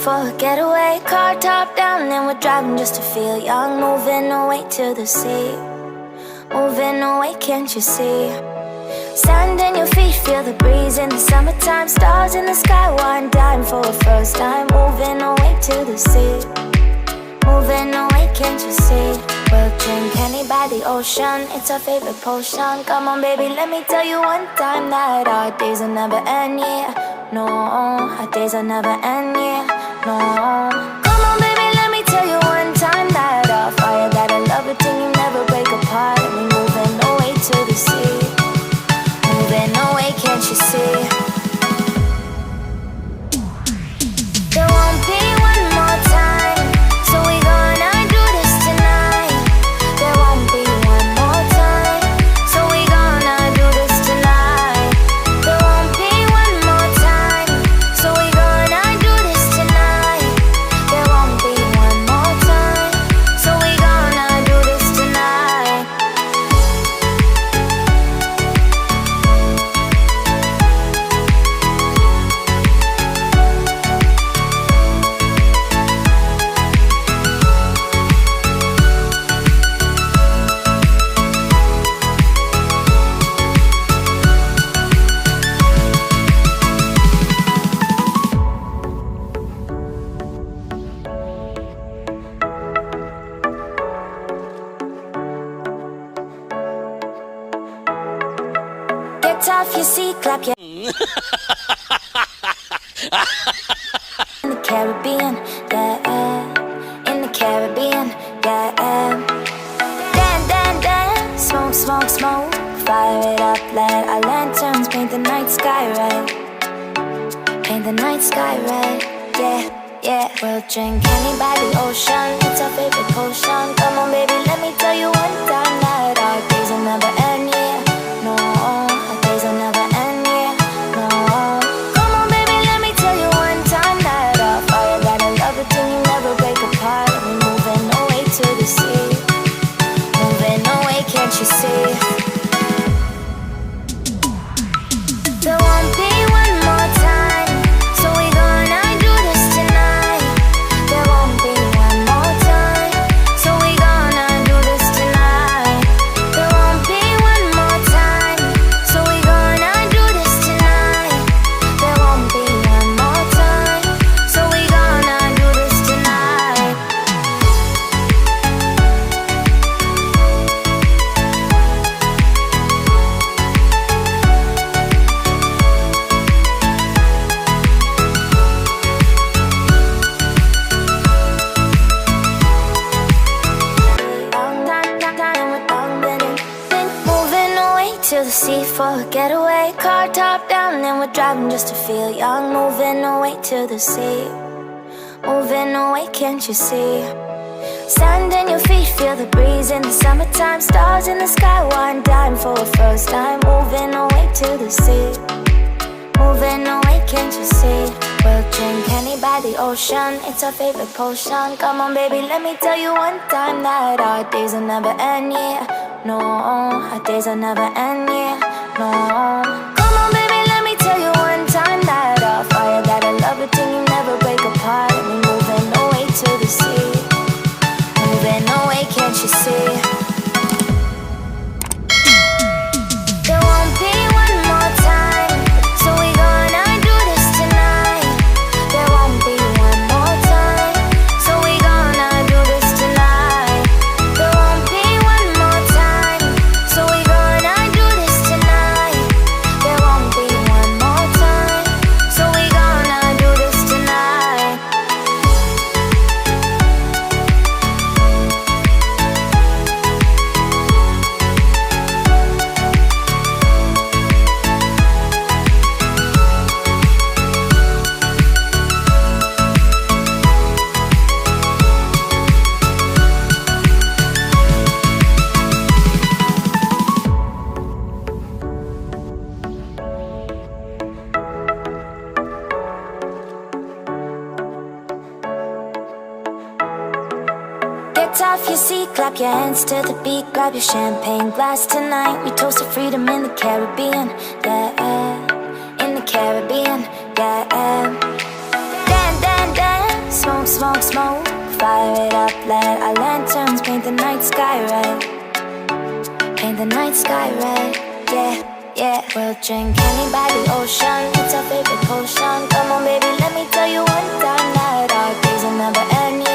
for a getaway. Car top down and we're driving just to feel young. Moving away to the sea, moving away, can't you see? Sand in your feet, feel the breeze in the summertime. Stars in the sky, one dime for a first time. Moving away to the sea, moving away, can't you see? We'll drink honey by the ocean, it's our favorite potion. Come on baby, let me tell you one time that our days will never end, yeah. No, our days will never end, yeah. No. Come on baby, let me tell you one time that our fire got a love it till you never break apart. And we moving away to the sea, moving away, can't you see? There won't be one more time, so we gonna do this tonight. There won't be one more time, so we gonna do this tonight. There won't be one more time, so we gonna do this tonight. There won't be one more time, so we gonna do this tonight. Get off your seat, clap your in the Caribbean, yeah. In the Caribbean, yeah. Dance, smoke, smoke, smoke. Fire it up, let our lanterns paint the night sky red. Paint the night sky red, yeah, yeah. We'll drink honey by the ocean, it's our favorite potion. Come on baby, let me tell you one time that our days will never end, yeah. No, our days will never end, yeah. No. Come on baby, let me tell you one time that our fire got a love it till you never break apart. And we moving away to the sea, moving away, can't you see? There won't be one more time, so we gonna do this tonight. There won't be one more time, so we gonna do this tonight. There won't be one more time, so we gonna do this tonight. There won't be one more time, so we gonna do this tonight. Moving away to the sea for a getaway. Car top down and we're driving just to feel young. Moving away to the sea, moving away, can't you see? Sand in your feet, feel the breeze in the summertime. Stars in the sky, one dime for a first time. Moving away to the sea, moving away, can't you see? We'll drink honey by the ocean, it's our favorite potion. Come on baby, let me tell you one time that our days will never end, yeah. No, our days will never end, yeah. No. Come on baby, let me tell you one time that our fire got a love it till you never break apart. And we moving away to the sea, moving away, can't you see? There won't be one more time, so we gonna do this tonight. There won't be one more time, so we gonna do this tonight. There won't be one more time, so we gonna do this tonight. There won't be one more time, so we gonna do this tonight. Get off your seat, clap your hands to the beat. Grab your champagne glass tonight. We toast to freedom in the Caribbean, yeah. In the Caribbean, yeah. smoke, smoke, fire it up, let our lanterns paint the night sky red. Paint the night sky red, yeah, yeah. We'll drink honey by the ocean, it's our favorite potion. Come on baby, let me tell you one time that our days will never end.